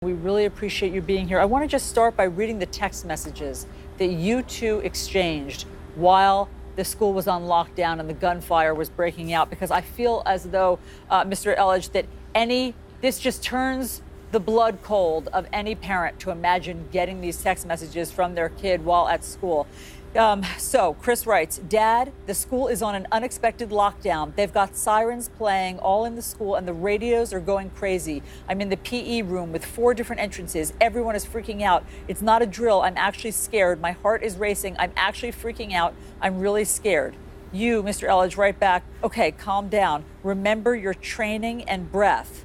We really appreciate you being here. I want to just start by reading the text messages that you two exchanged while the school was on lockdown and the gunfire was breaking out, because I feel as though, Mr. Elledge, that this just turns the blood cold of any parent to imagine getting these text messages from their kid while at school. So Chris writes, Dad, the school is on an unexpected lockdown. They've got sirens playing all in the school and the radios are going crazy. I'm in the PE room with 4 different entrances. Everyone is freaking out. It's not a drill. I'm actually scared. My heart is racing. I'm actually freaking out. I'm really scared. You, Mr. Elledge, write back, okay, calm down. Remember your training and breath.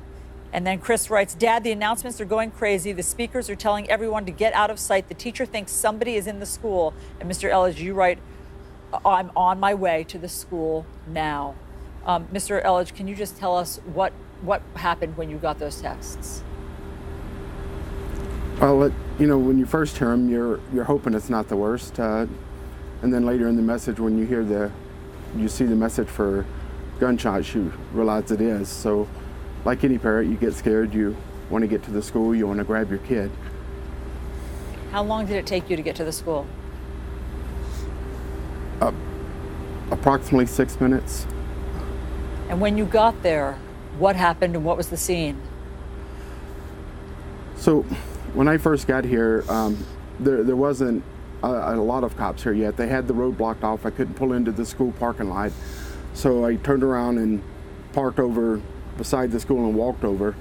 And then Chris writes, Dad, the announcements are going crazy. The speakers are telling everyone to get out of sight. The teacher thinks somebody is in the school. And Mr. Elledge, you write, I'm on my way to the school now. Mr. Elledge, can you just tell us what happened when you got those texts? Well, when you first hear them, you're hoping it's not the worst. And then later in the message, when you see the message for gunshots, you realize it is. So like any parent, you get scared, you want to get to the school, you want to grab your kid. How long did it take you to get to the school? Approximately 6 minutes. And when you got there, what happened and what was the scene? So when I first got here, there wasn't a lot of cops here yet. They had the road blocked off. I couldn't pull into the school parking lot. So I turned around and parked over beside the school and walked over.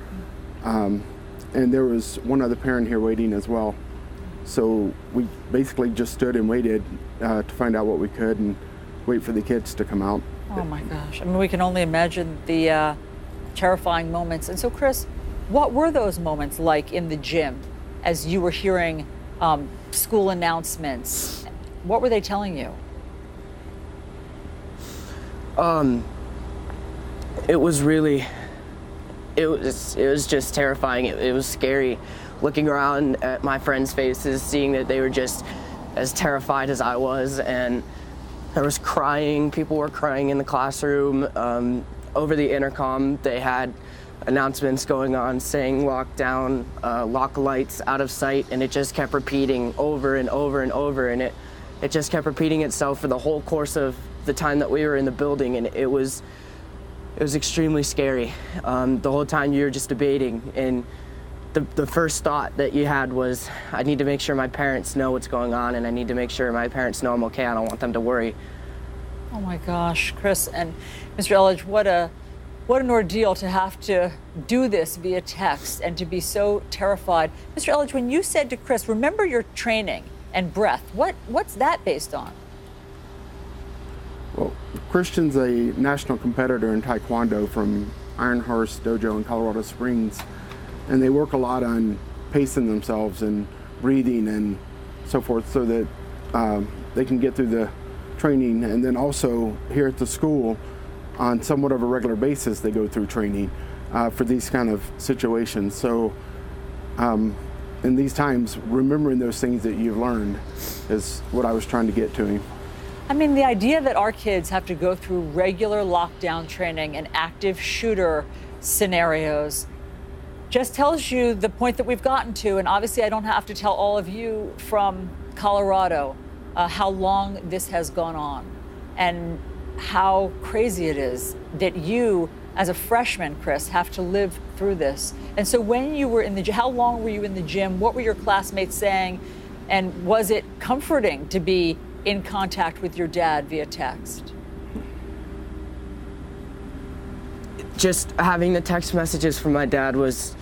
And there was one other parent here waiting as well. So we basically just stood and waited to find out what we could and wait for the kids to come out. Oh my gosh. I mean, we can only imagine the terrifying moments. And so, Chris, what were those moments like in the gym as you were hearing school announcements? What were they telling you? It was just terrifying. It was scary looking around at my friends' faces, seeing that they were just as terrified as I was, and there was crying. People were crying in the classroom. Over the intercom, they had announcements going on saying lockdown, lock lights, out of sight, and it just kept repeating over and over and over, and it just kept repeating itself for the whole course of the time that we were in the building, and it was extremely scary. The whole time you were just debating, and the first thought that you had was, I need to make sure my parents know what's going on, and I need to make sure my parents know I'm okay. I don't want them to worry. Oh my gosh, Chris and Mr. Elledge, what an ordeal to have to do this via text and to be so terrified. Mr. Elledge, when you said to Chris, remember your training and breath, what's that based on? Well, Christian's a national competitor in Taekwondo from Iron Horse Dojo in Colorado Springs, and they work a lot on pacing themselves and breathing and so forth so that they can get through the training. And then also here at the school, on somewhat of a regular basis, they go through training for these kind of situations. So in these times, remembering those things that you've learned is what I was trying to get to him. I mean, the idea that our kids have to go through regular lockdown training and active shooter scenarios just tells you the point that we've gotten to. And obviously, I don't have to tell all of you from Colorado how long this has gone on and how crazy it is that you, as a freshman, Chris, have to live through this. And so when you were in the gym, how long were you in the gym? What were your classmates saying? And was it comforting to be in contact with your dad via text? Just having the text messages from my dad was,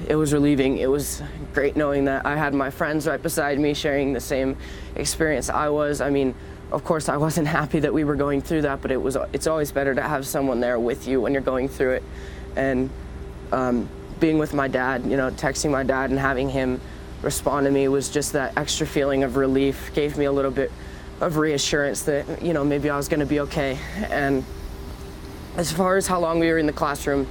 it was relieving. It was great knowing that I had my friends right beside me sharing the same experience I was. I mean, of course, I wasn't happy that we were going through that, but it's always better to have someone there with you when you're going through it. And being with my dad, texting my dad and having him respond to me was just that extra feeling of relief, gave me a little bit of reassurance that, maybe I was going to be okay. And as far as how long we were in the classroom,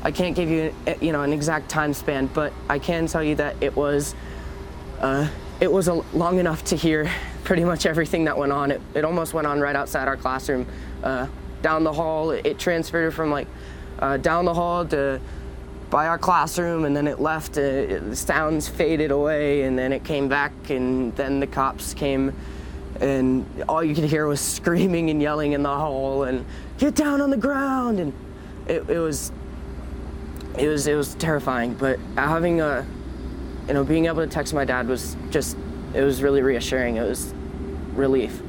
I can't give you, an exact time span, but I can tell you that it was long enough to hear pretty much everything that went on. It almost went on right outside our classroom. 'Down the hall, it transferred from down the hall to 2 blocks down, and it was, it was long enough to hear everything that went on. It almost went on right outside our classroom. Down the hall, it transferred from down the hall to 2 blocks down, and it was, it was long enough to hear everything that went on. It almost went on right outside our classroom. Down the hall to by our classroom, and then it left. The sounds faded away, and then it came back, and then the cops came, and all you could hear was screaming and yelling in the hall, and get down on the ground, and it was terrifying. But having being able to text my dad was it was really reassuring. It was relief.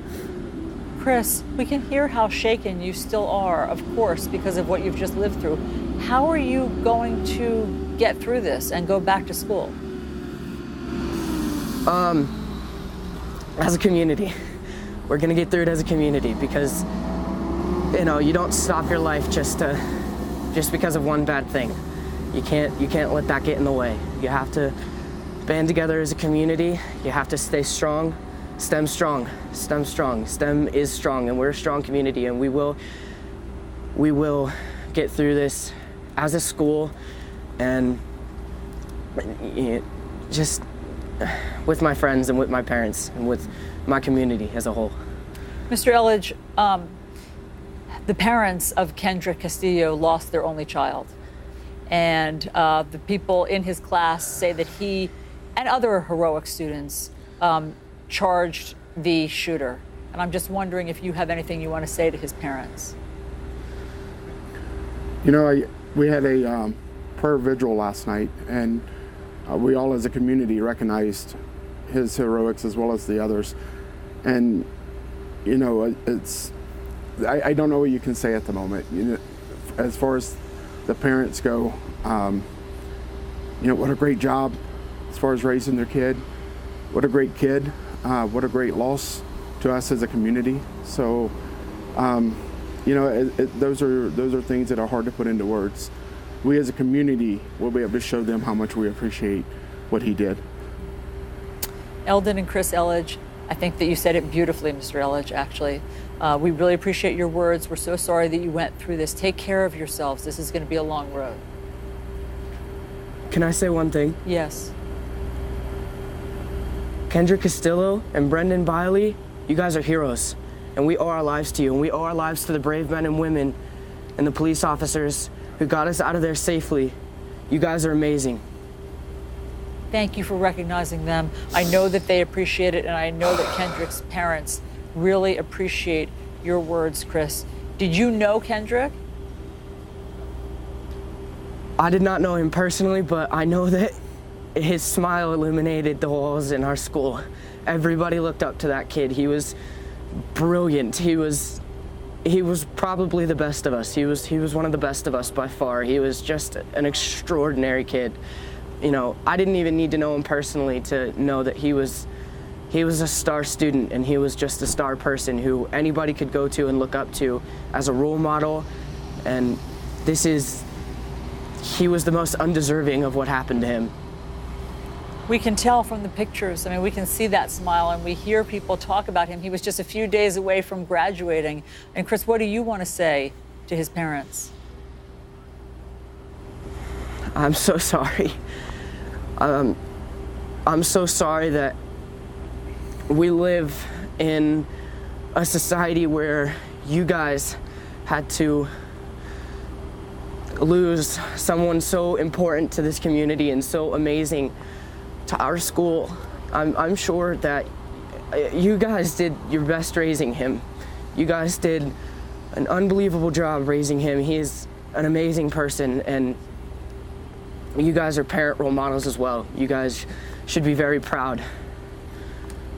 Chris, we can hear how shaken you still are, of course, because of what you've just lived through. How are you going to get through this and go back to school? As a community, we're gonna get through it as a community, because you don't stop your life just because of one bad thing. You can't let that get in the way. You have to band together as a community. You have to stay strong. STEM strong. STEM strong. STEM is strong, and we're a strong community, and we will get through this as a school, and just with my friends and with my parents and with my community as a whole. Mr. Elledge, the parents of Kendrick Castillo lost their only child, and the people in his class say that he and other heroic students charged the shooter. And I'm just wondering if you have anything you want to say to his parents. We had a prayer vigil last night, and we all as a community recognized his heroics as well as the others. And I don't know what you can say at the moment. As far as the parents go, what a great job as far as raising their kid. What a great kid. What a great loss to us as a community. So, those are things that are hard to put into words. We as a community will be able to show them how much we appreciate what he did. Eldon and Chris Elledge, I think that you said it beautifully, Mr. Elledge, actually. We really appreciate your words. We're so sorry that you went through this. Take care of yourselves. This is going to be a long road. Can I say one thing? Yes. Kendrick Castillo and Brendan Biley, you guys are heroes, and we owe our lives to you, and we owe our lives to the brave men and women and the police officers who got us out of there safely. You guys are amazing. Thank you for recognizing them. I know that they appreciate it, and I know that Kendrick's parents really appreciate your words, Chris. Did you know Kendrick? I did not know him personally, but I know that his smile illuminated the walls in our school. Everybody looked up to that kid. He was brilliant. He was probably the best of us. He was one of the best of us by far. He was just an extraordinary kid. I didn't even need to know him personally to know that he was a star student, and he was just a star person who anybody could go to and look up to as a role model. And he was the most undeserving of what happened to him. We can tell from the pictures. I mean, we can see that smile, and we hear people talk about him. He was just a few days away from graduating. And Chris, what do you want to say to his parents? I'm so sorry. I'm so sorry that we live in a society where you guys had to lose someone so important to this community and so amazing to our school. I'm sure that you guys did your best raising him. You guys did an unbelievable job raising him. He is an amazing person, and you guys are parent role models as well. You guys should be very proud.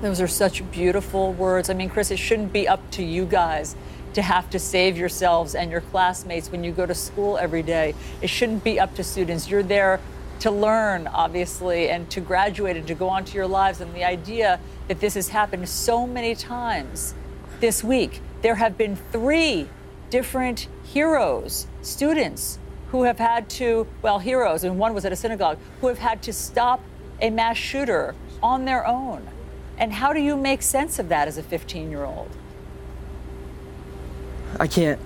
Those are such beautiful words. I mean, Chris, it shouldn't be up to you guys to have to save yourselves and your classmates when you go to school every day. It shouldn't be up to students. You're there to learn, obviously, and to graduate and to go on to your lives. And the idea that this has happened so many times this week. There have been 3 different heroes, students, who have had to, heroes, and one was at a synagogue, who have had to stop a mass shooter on their own. And how do you make sense of that as a 15-year-old? I can't.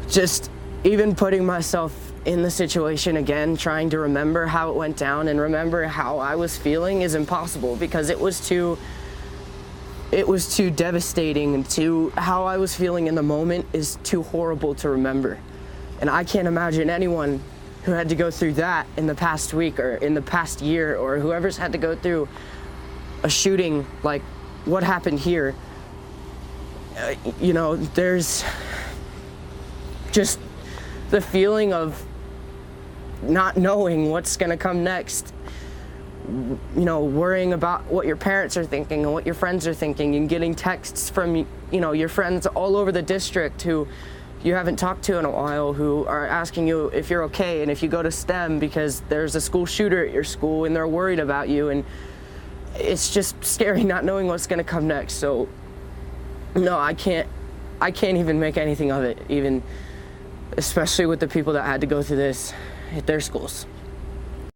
Just even putting myself in the situation again, trying to remember how it went down and remember how I was feeling is impossible, because it was too devastating, and how I was feeling in the moment is too horrible to remember. And I can't imagine anyone who had to go through that in the past week or in the past year, or whoever's had to go through a shooting like what happened here. You know, there's just the feeling of not knowing what's gonna come next. You know, worrying about what your parents are thinking and what your friends are thinking, and getting texts from, you know, your friends all over the district who you haven't talked to in a while, who are asking you if you're okay and if you go to STEM because there's a school shooter at your school and they're worried about you. And it's just scary not knowing what's gonna come next. So no, I can't even make anything of it, even especially with the people that had to go through this at their schools.